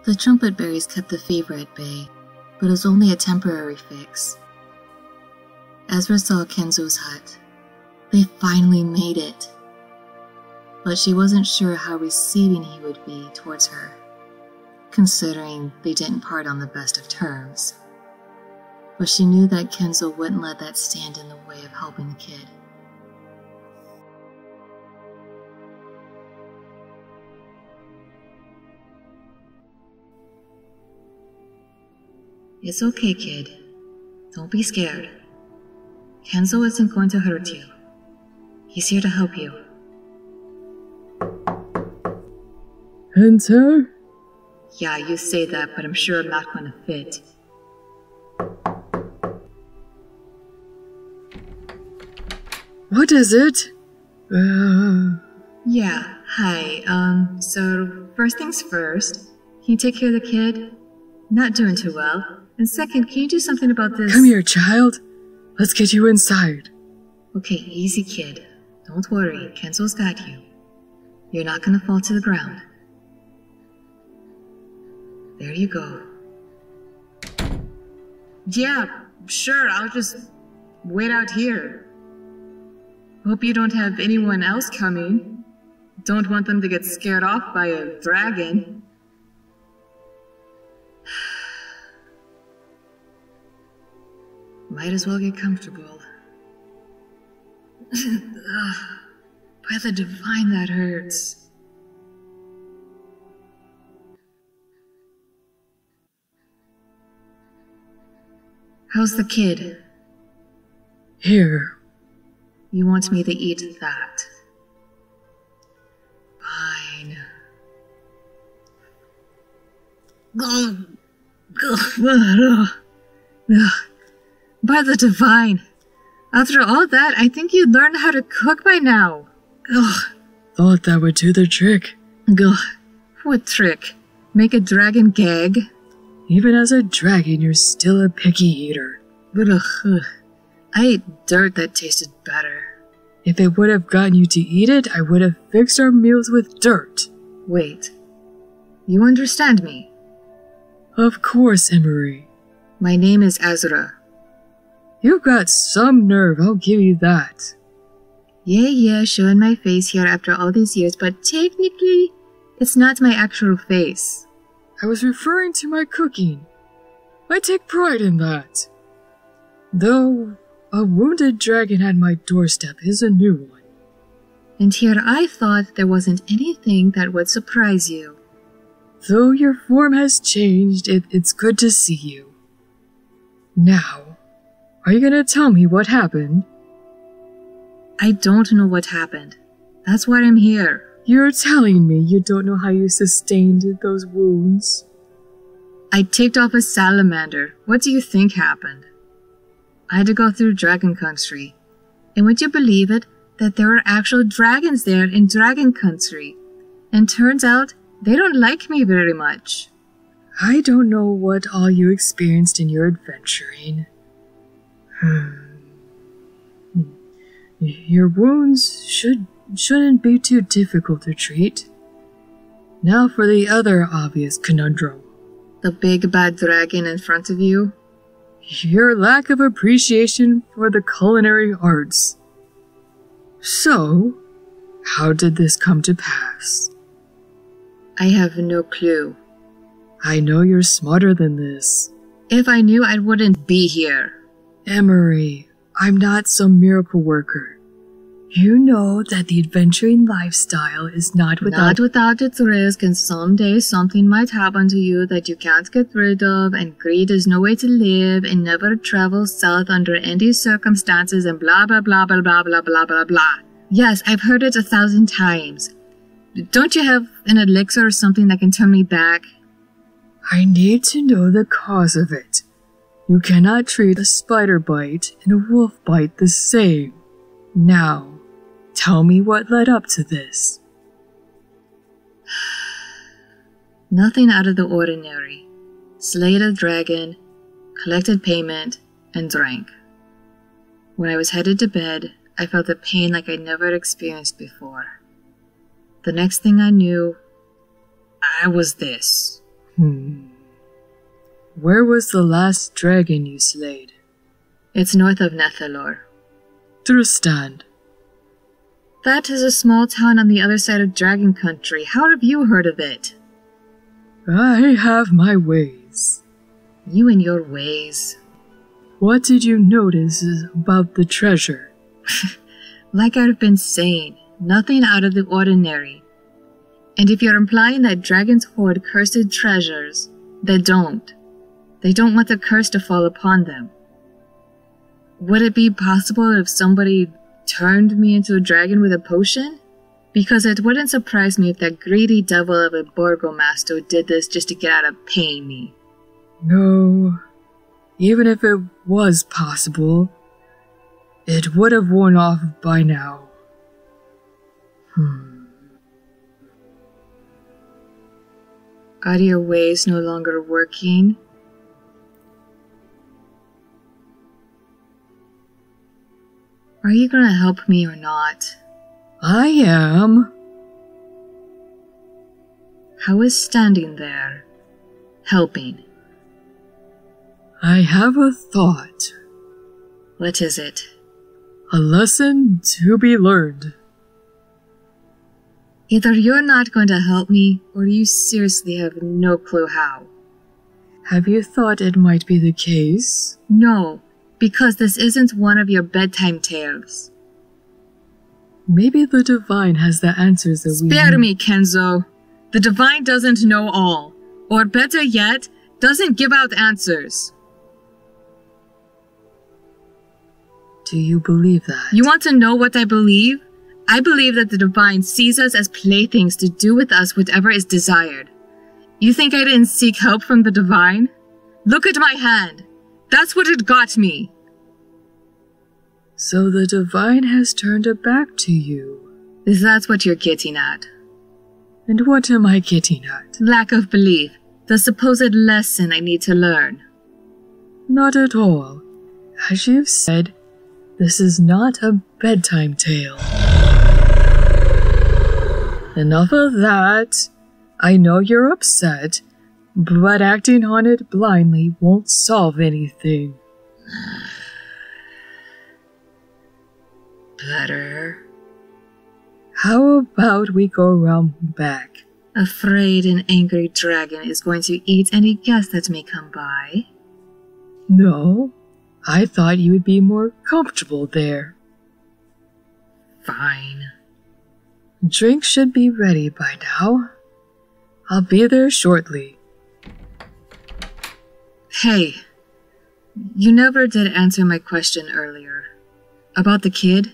The trumpet berries kept the fever at bay, but it was only a temporary fix. Asra saw Kenzo's hut. They finally made it. But she wasn't sure how receiving he would be towards her, considering they didn't part on the best of terms. But she knew that Kenzo wouldn't let that stand in the way of helping the kid. It's okay, kid. Don't be scared. Kenzo isn't going to hurt you. He's here to help you. Enter? Yeah, you say that, but I'm sure I'm not going to fit. What is it? Yeah, hi. So first things first, can you take care of the kid? Not doing too well. And second, can you do something about this? Come here, child. Let's get you inside. Okay, easy, kid. Don't worry, Kenzo's got you. You're not gonna fall to the ground. There you go. Yeah, sure, I'll just wait out here. Hope you don't have anyone else coming. Don't want them to get scared off by a dragon. Might as well get comfortable. By the divine, that hurts. How's the kid? Here. You want me to eat that? Fine. By the divine. After all that, I think you'd learn how to cook by now. Ugh. Thought that would do the trick. Ugh. What trick? Make a dragon gag? Even as a dragon, you're still a picky eater. Ugh. I ate dirt that tasted better. If it would have gotten you to eat it, I would have fixed our meals with dirt. Wait. You understand me? Of course, Emery. My name is Asra. You've got some nerve, I'll give you that. Yeah, showing my face here after all these years, but technically, it's not my actual face. I was referring to my cooking. I take pride in that. Though, a wounded dragon at my doorstep is a new one. And here I thought there wasn't anything that would surprise you. Though your form has changed, it's good to see you. Now, are you gonna tell me what happened? I don't know what happened. That's why I'm here. You're telling me you don't know how you sustained those wounds? I ticked off a salamander. What do you think happened? I had to go through Dragon Country. And would you believe it, that there are actual dragons there in Dragon Country? And turns out, they don't like me very much. I don't know what all you experienced in your adventuring. Your wounds shouldn't be too difficult to treat. Now for the other obvious conundrum. The big bad dragon in front of you? Your lack of appreciation for the culinary arts. So, how did this come to pass? I have no clue. I know you're smarter than this. If I knew, I wouldn't be here. Emery, I'm not some miracle worker. You know that the adventuring lifestyle is not without its risk, and someday something might happen to you that you can't get rid of, and greed is no way to live, and never travel south under any circumstances, and blah blah blah blah blah blah blah blah blah. Yes, I've heard it 1,000 times. Don't you have an elixir or something that can turn me back? I need to know the cause of it. You cannot treat a spider bite and a wolf bite the same. Now, tell me what led up to this. Nothing out of the ordinary. Slayed a dragon, collected payment, and drank. When I was headed to bed, I felt a pain like I'd never experienced before. The next thing I knew, I was this. Where was the last dragon you slayed? It's north of Nethalor. Understand. That is a small town on the other side of Dragon Country. How have you heard of it? I have my ways. You and your ways. What did you notice about the treasure? Like I've been saying, nothing out of the ordinary. And if you're implying that dragons hoard cursed treasures, they don't. They don't want the curse to fall upon them. Would it be possible if somebody turned me into a dragon with a potion? Because it wouldn't surprise me if that greedy devil of a burgomaster did this just to get out of paying me. No. Even if it was possible, it would have worn off by now. Are your ways no longer working? Are you gonna help me or not? I am. How is standing there helping? I have a thought. What is it? A lesson to be learned. Either you're not going to help me, or you seriously have no clue how. Have you thought it might be the case? No, because this isn't one of your bedtime tales. Maybe the Divine has the answers that we need. Spare me, Kenzo. The Divine doesn't know all. Or better yet, doesn't give out answers. Do you believe that? You want to know what I believe? I believe that the Divine sees us as playthings to do with us whatever is desired. You think I didn't seek help from the Divine? Look at my hand. That's what it got me. So the Divine has turned it back to you. Is that what you're getting at? And what am I getting at? Lack of belief. The supposed lesson I need to learn. Not at all. As you've said, this is not a bedtime tale. Enough of that. I know you're upset, but acting on it blindly won't solve anything. Better. How about we go around back? Afraid an angry dragon is going to eat any guest that may come by. No, I thought you would be more comfortable there. Fine. Drink should be ready by now. I'll be there shortly. Hey, you never did answer my question earlier. About the kid?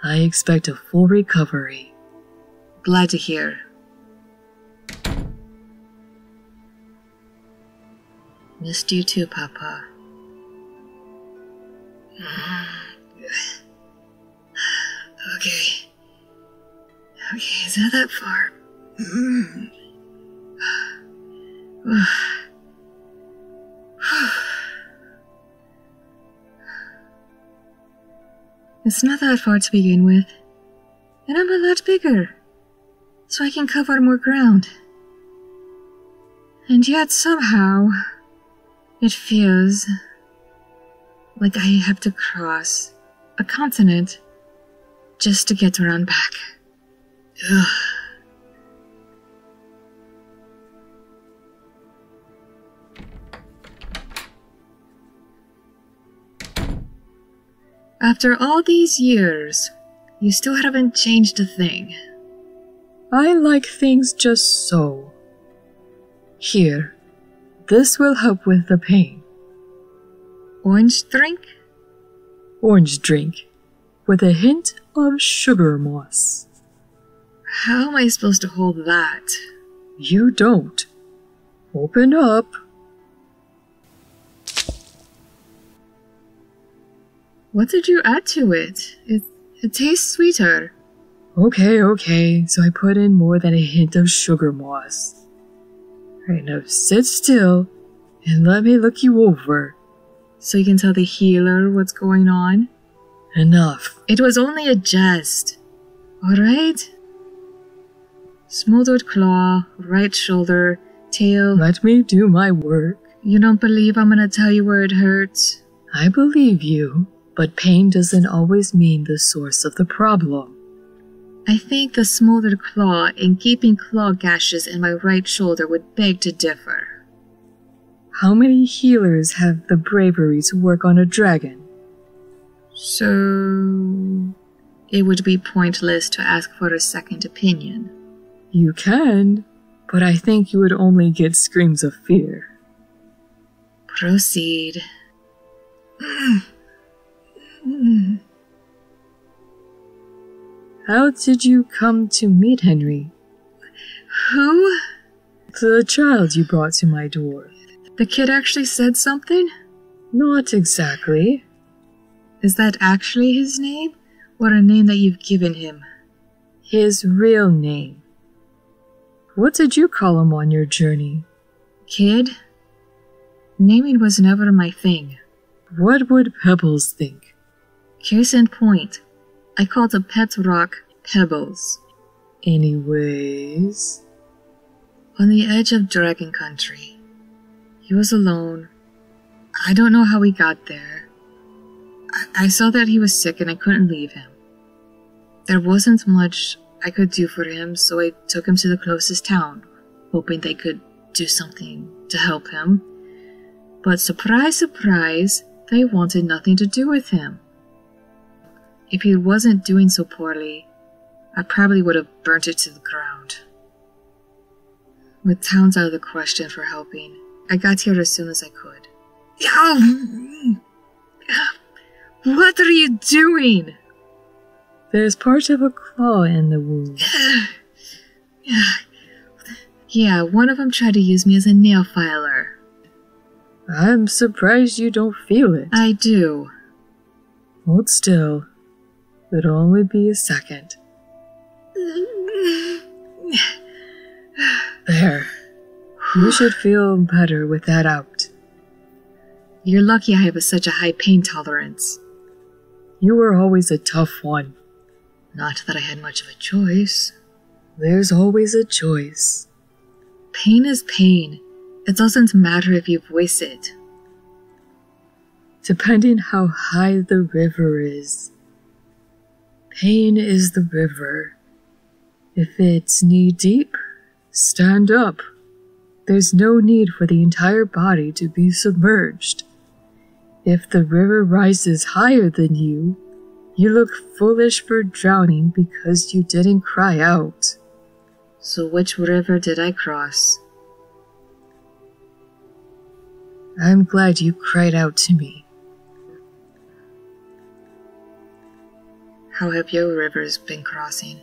I expect a full recovery. Glad to hear. Missed you too, Papa. Okay. Okay, is that far? It's not that far to begin with. And I'm a lot bigger, so I can cover more ground. And yet somehow, it feels like I have to cross a continent just to get around back. Ugh. After all these years, you still haven't changed a thing. I like things just so. Here, this will help with the pain. Orange drink? Orange drink, with a hint of sugar moss. How am I supposed to hold that? You don't. Open up. What did you add to it? It tastes sweeter. Okay, so I put in more than a hint of sugar moss. Alright, now sit still and let me look you over. So you can tell the healer what's going on? Enough. It was only a jest. Alright? Smoldered claw, right shoulder, tail. Let me do my work. You don't believe I'm gonna tell you where it hurts? I believe you, but pain doesn't always mean the source of the problem. I think the smoldered claw and gaping claw gashes in my right shoulder would beg to differ. How many healers have the bravery to work on a dragon? So it would be pointless to ask for a second opinion. You can, but I think you would only get screams of fear. Proceed. How did you come to meet Henry? Who? The child you brought to my door. The kid actually said something? Not exactly. Is that actually his name? Or a name that you've given him? His real name. What did you call him on your journey? Kid? Naming was never my thing. What would Pebbles think? Case in point, I called a pet rock Pebbles. Anyways... On the edge of Dragon Country. He was alone. I don't know how he got there. I saw that he was sick and I couldn't leave him. There wasn't much I could do for him, so I took him to the closest town, hoping they could do something to help him. But surprise, surprise, they wanted nothing to do with him. If he wasn't doing so poorly, I probably would have burnt it to the ground. With towns out of the question for helping, I got here as soon as I could. What are you doing? There's part of a claw in the wound. Yeah, one of them tried to use me as a nail filer. I'm surprised you don't feel it. I do. Hold still. It'll only be a second. There. You should feel better with that out. You're lucky I have such a high pain tolerance. You were always a tough one. Not that I had much of a choice. There's always a choice. Pain is pain. It doesn't matter if you voice it. Depending how high the river is. Pain is the river. If it's knee-deep, stand up. There's no need for the entire body to be submerged. If the river rises higher than you, you look foolish for drowning because you didn't cry out. So which river did I cross? I'm glad you cried out to me. How have your rivers been crossing?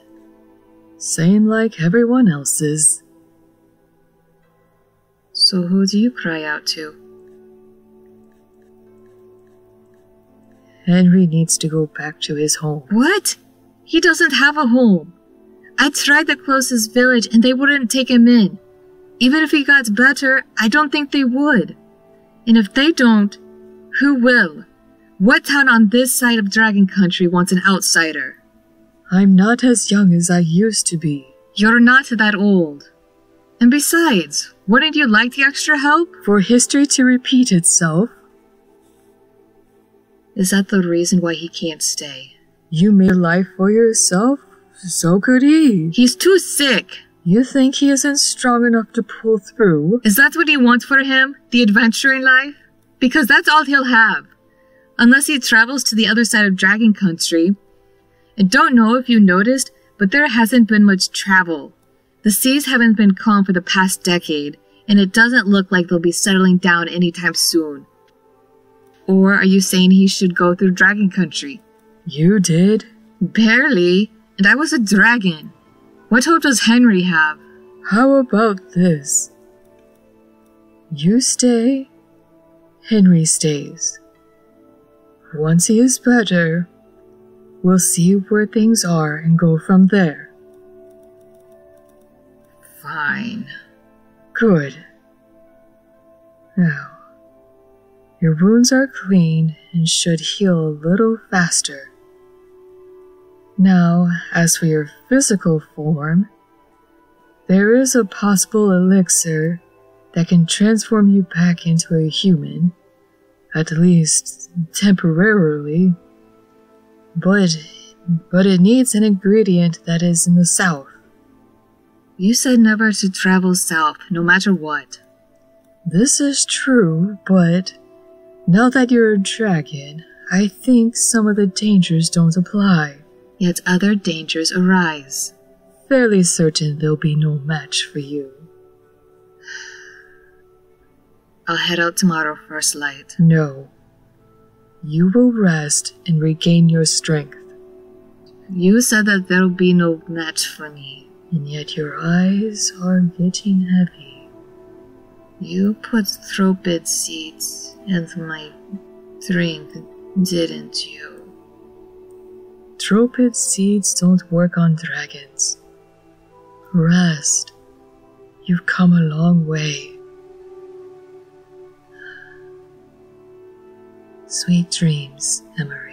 Same like everyone else's. So who do you cry out to? Henry needs to go back to his home. What? He doesn't have a home. I tried the closest village and they wouldn't take him in. Even if he got better, I don't think they would. And if they don't, who will? What town on this side of Dragon Country wants an outsider? I'm not as young as I used to be. You're not that old. And besides, wouldn't you like the extra help? For history to repeat itself. Is that the reason why he can't stay? You made a life for yourself? So could he. He's too sick. You think he isn't strong enough to pull through? Is that what you want for him? The adventuring life? Because that's all he'll have. Unless he travels to the other side of Dragon Country. I don't know if you noticed, but there hasn't been much travel. The seas haven't been calm for the past decade, and it doesn't look like they'll be settling down anytime soon. Or are you saying he should go through Dragon Country? You did? Barely, and I was a dragon. What hope does Henry have? How about this? You stay, Henry stays. Once he is better, we'll see where things are and go from there. Fine. Good. Now, your wounds are clean and should heal a little faster. Now, as for your physical form, There is a possible elixir that can transform you back into a human, at least temporarily. But it needs an ingredient that is in the south. You said never to travel south, no matter what. This is true, but now that you're a dragon, I think some of the dangers don't apply. Yet other dangers arise. Fairly certain there'll be no match for you. I'll head out tomorrow first light. No. You will rest and regain your strength. You said that there'll be no match for me. And yet your eyes are getting heavy. You put thropid seeds into my drink, didn't you? Thropid seeds don't work on dragons. Rest. You've come a long way. Sweet dreams, Emery.